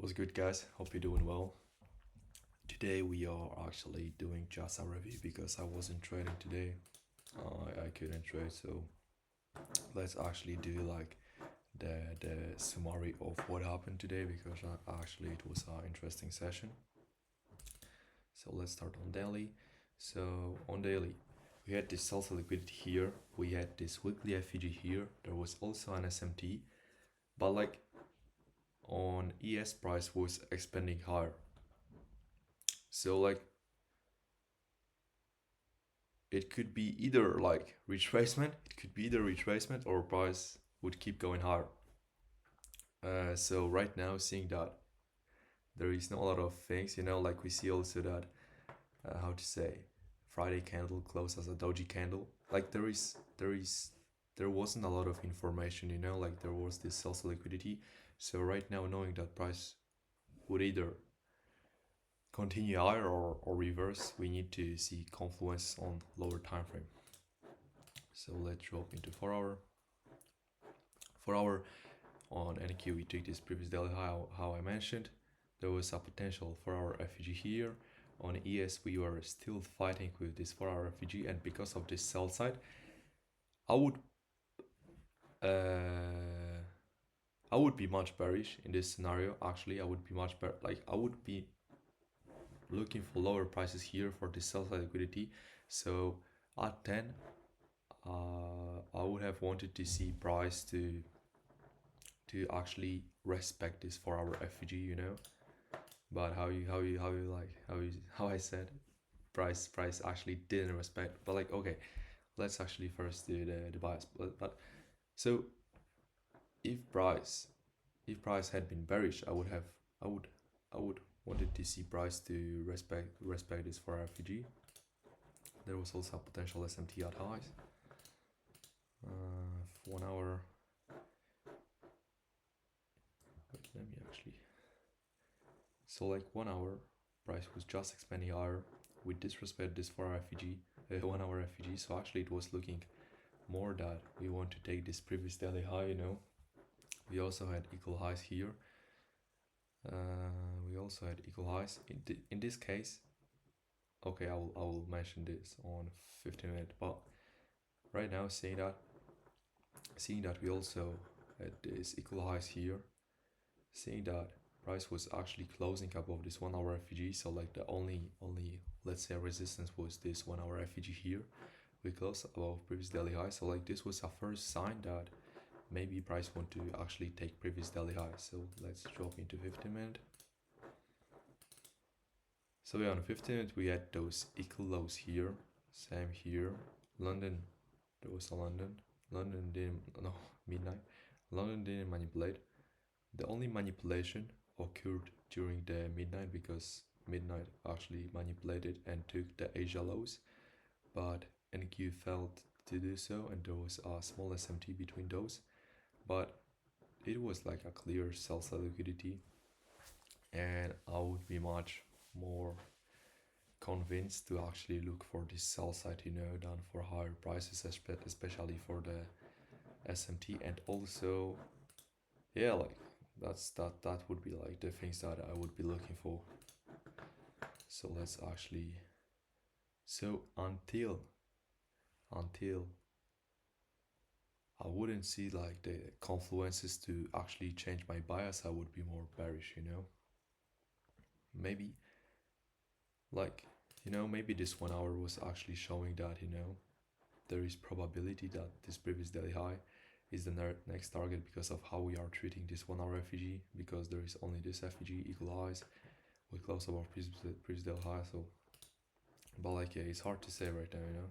What's good, guys? Hope you're doing well. Today we are actually doing just a review because I wasn't trading today. I couldn't trade, so let's actually do like the summary of what happened today because actually it was an interesting session. So let's start on daily. So on daily, we had this sell liquidity here. We had this weekly FVG here. There was also an SMT, but like on ES price was expanding higher. So like it could be either like retracement, it could be either retracement or price would keep going higher. So right now, seeing that there is not a lot of things, like we see also that how to say Friday candle closed as a doji candle. Like there wasn't a lot of information, like there was this sales liquidity. So right now, knowing that price would either continue higher or reverse, we need to see confluence on lower time frame. So let's drop into 4 hour. 4 hour on NQ, we took this previous daily high, how I mentioned. There was a potential 4 hour FVG here. On ES, we were still fighting with this 4 hour FVG, and because of this sell side, I would uh, I would be much bearish in this scenario. Actually, I would be much better. Like I would be looking for lower prices here for this sell side liquidity. So at 10, I would have wanted to see price to actually respect this 4 hour FVG, But how I said, price actually didn't respect. But like okay, let's actually first do the bias. But so if price had been bearish, I would wanted to see price to respect this 4 hour FVG. There was also a potential SMT at highs. 1 hour. Wait, let me actually. So like 1 hour, price was just expanding higher. We disrespect this 4 hour FVG, 1 hour FVG. So actually it was looking more that we want to take this previous daily high, We also had equal highs here. We also had equal highs. In this case, okay, I will mention this on 15 minutes. But right now, seeing that we also had this equal highs here, seeing that price was actually closing above this 1 hour FVG. So like the only let's say resistance was this 1 hour FVG here. We closed above previous daily high. So like this was a first sign that maybe price want to actually take previous daily high. So let's drop into 15 minute. So yeah, on 15 minute we had those equal lows here, same here. London, there was a London didn't, no, midnight. London didn't manipulate. The only manipulation occurred during the midnight because midnight actually manipulated and took the Asia lows, but NQ failed to do so, and there was a small SMT between those. But it was like a clear sell side liquidity, and I would be much more convinced to actually look for this sell side, than for higher prices, especially for the SMT. And also, yeah, like that would be like the things that I would be looking for. So let's actually, so until I wouldn't see like the confluences to actually change my bias, I would be more bearish, maybe like, maybe this 1 hour was actually showing that, there is probability that this previous daily high is the next target because of how we are treating this 1 hour FVG, because there is only this FVG equal highs. We close above previous daily high. So but like, yeah, it's hard to say right now,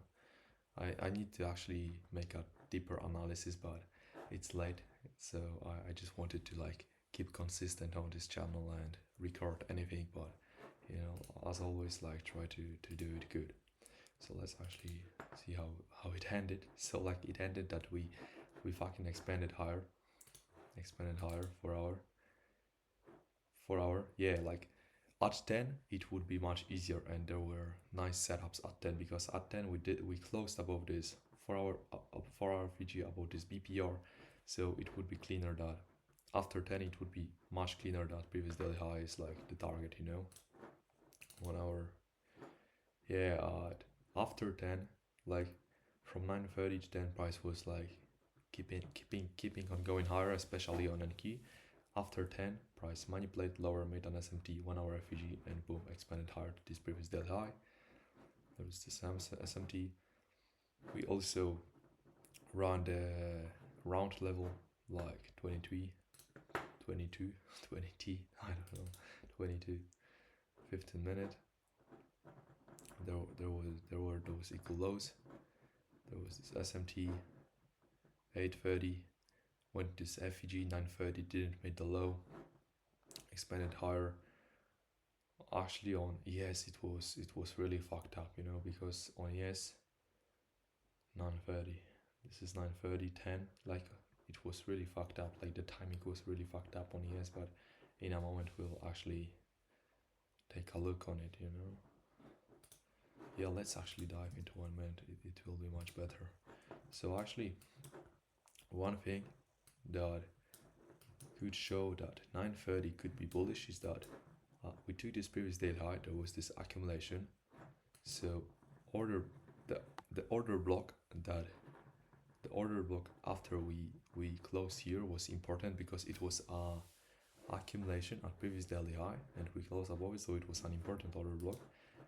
I need to actually make a deeper analysis, but it's late. So I just wanted to like keep consistent on this channel and record anything, but as always, like try to do it good. So let's actually see how it ended. So like it ended that we fucking expanded higher 4 hour. Yeah, like at 10 it would be much easier, and there were nice setups at 10, because at 10 we closed above this 4 hour 4 hour VG, above this BPR. So it would be cleaner that after 10 it would be much cleaner. That previous daily high is like the target, you know. 1 hour. Yeah, after 10, like from 9:30 to 10, price was like keeping on going higher, especially on Enki. After 10, price manipulated lower, made an SMT 1 hour FEG, and boom, expanded higher to this previous daily high. There was this SMT. We also run the round level like 22, I don't know, 22, 15 minute. There were those equal lows. There was this SMT 8:30, went this FEG 9:30, didn't make the low, expanded higher. Actually on ES it was really fucked up, you know, because on ES 9:30, this is 9:30, 10, like it was really fucked up, like the timing was really fucked up on ES, but in a moment we'll actually take a look on it, you know. Yeah, let's actually dive into 1 minute, it will be much better. So actually, one thing that could show that 9:30 could be bullish is that we took this previous daily high, there was this accumulation, so the order block after we closed here was important because it was accumulation at previous daily high and we closed above it, so it was an important order block,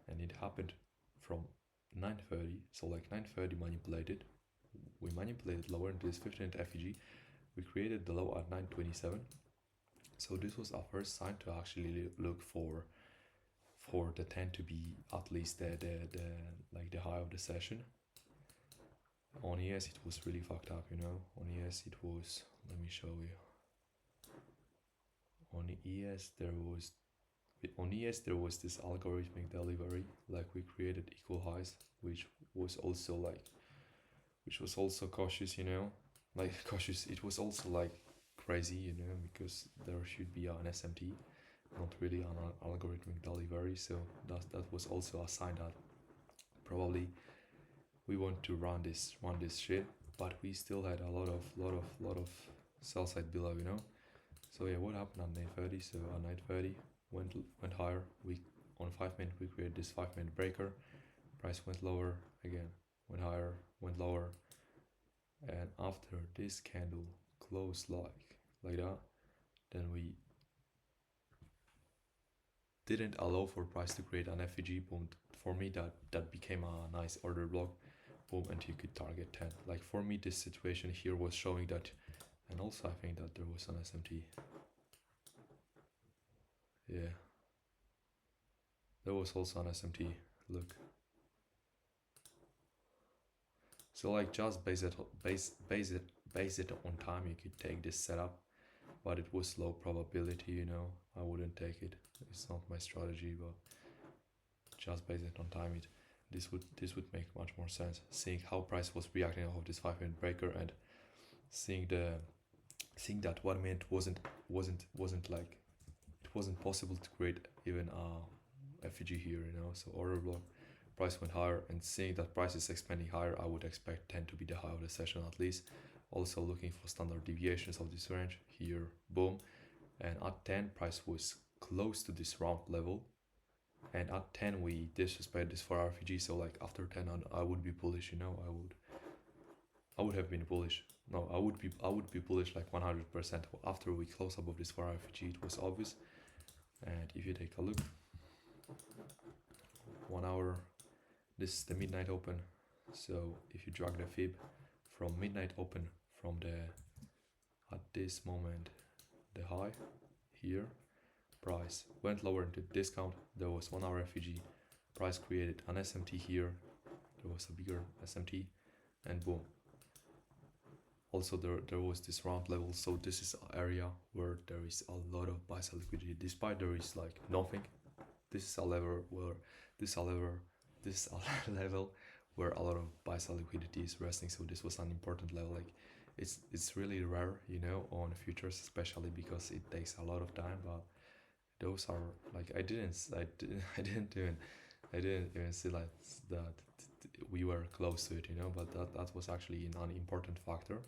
and it happened from 9:30. So like 9:30 manipulated, we manipulated lower into this 15th FEG, we created the low at 9:27. So this was our first sign to actually look for the 10 to be at least the like the high of the session. On ES it was really fucked up, you know. On ES it was, let me show you. On ES there was this algorithmic delivery, like we created equal highs, which was also cautious, you know, like cautious. It was also like crazy, you know, because there should be an SMT, not really an algorithmic delivery. So that was also a sign that probably we want to run this shit, but we still had a lot of sell side below, you know. So yeah, what happened at 9:30? So at 9:30 went higher. We on 5 minute we created this 5 minute breaker. Price went lower again, went higher, went lower, and after this candle closed like that, then we didn't allow for price to create an FEG. Boom. For me that became a nice order block. Boom, and you could target 10. Like for me this situation here was showing that, and also I think that there was an SMT. Yeah, there was also an SMT. Look. So like just base it on time, you could take this setup, but it was low probability, you know. I wouldn't take it. It's not my strategy, but just base it on time. This would make much more sense. Seeing how price was reacting off of this 5 minute breaker and seeing that 1 minute wasn't like, it wasn't possible to create even a FEG here, you know. So order block, price went higher, and seeing that price is expanding higher, I would expect 10 to be the high of the session at least. Also looking for standard deviations of this range here, boom, and at 10 price was close to this round level, and at 10 we disrespect this 4 FEG. So like after 10 I would be bullish, you know. I would have been bullish. No, I would be bullish like 100%. After we close above this 4 FEG, it was obvious. And if you take a look, 1 hour, this is the midnight open. So if you drag the fib from midnight open, from the at this moment the high here, price went lower into discount, there was 1 hour FEG, price created an SMT here, there was a bigger SMT, and boom. Also there was this round level, so this is an area where there is a lot of buy side liquidity, despite there is like nothing. This is a level where a lot of buy side liquidity is resting, so this was an important level. Like it's really rare, you know, on futures, especially because it takes a lot of time, but those are like, I didn't even see like that we were close to it, you know, but that was actually an important factor.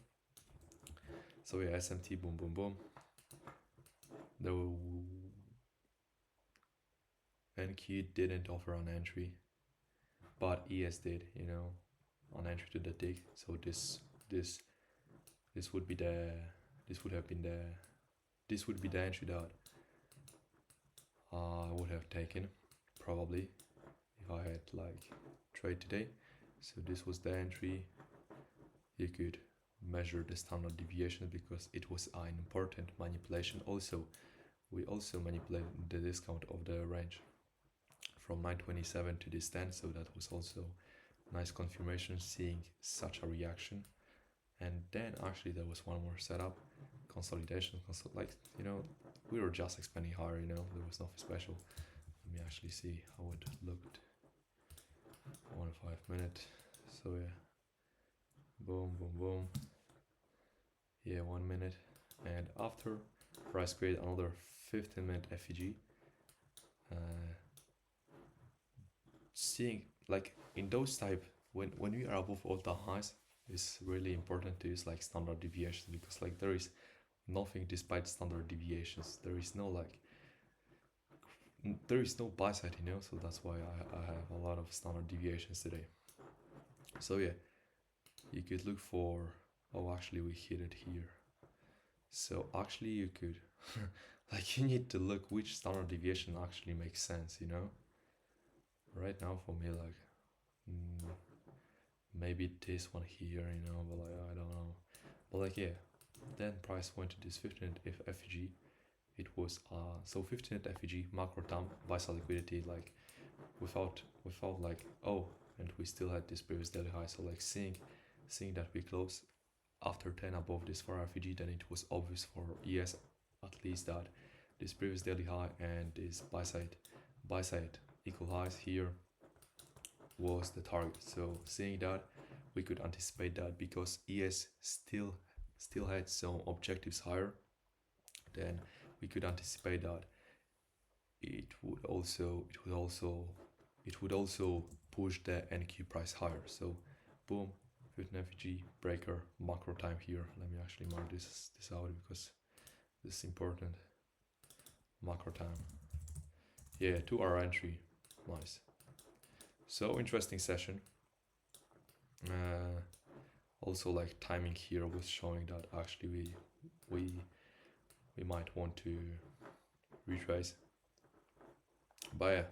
So yeah, SMT, boom boom boom, the NQ didn't offer an entry, but ES did, you know, an entry to the tick. So this would be the this would have been the this would be the entry that I would have taken probably if I had like trade today. So this was the entry. You could measure the standard deviation because it was an important manipulation. Also, we also manipulated the discount of the range from 927 to this 10, so that was also nice confirmation seeing such a reaction. And then actually there was one more setup, consolidation, like, you know, we were just expanding higher, you know, there was nothing special. Let me actually see how it looked 1 5 minute. So yeah, boom boom boom, yeah, 1 minute, and after price create another 15-minute FEG. Seeing like in those type, when we are above all-time highs, it's really important to use like standard deviations, because like there is nothing despite standard deviations. There is no like there is no buy side, you know, so that's why I have a lot of standard deviations today. So yeah, you could look for, oh actually we hit it here. So actually you could like, you need to look which standard deviation actually makes sense, you know. Right now for me, like maybe this one here, you know, but like I don't know. But like yeah, then price went to this 15-minute FEG. It was so 15-minute FEG macro time buy side liquidity, like without like, oh, and we still had this previous daily high. So like seeing that we closed after 10 above this for FEG, then it was obvious for ES at least that this previous daily high and this buy side equal highs here was the target. So seeing that, we could anticipate that because ES still had some objectives higher, then we could anticipate that it would also push the NQ price higher. So boom, 15 FEG breaker macro time here. Let me actually mark this out because this is important. Macro time, yeah, 2-hour entry, nice. So interesting session. Also like timing here was showing that actually we might want to retrace. But yeah,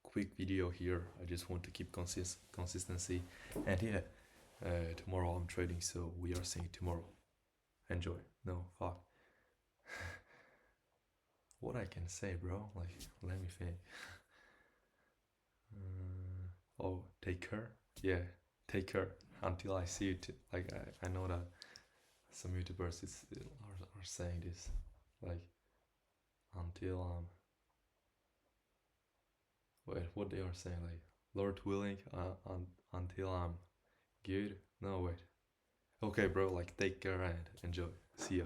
quick video here. I just want to keep consistency. And yeah, tomorrow I'm trading, so we are seeing tomorrow. Enjoy. No, fuck. What I can say, bro? Like, let me think. Oh, take care. Yeah, take care until I see it. Like, I know that some YouTubers are saying this. Like, until wait, what they are saying? Like, Lord willing, until I'm good. No, wait. Okay, bro. Like, take care and enjoy. See ya.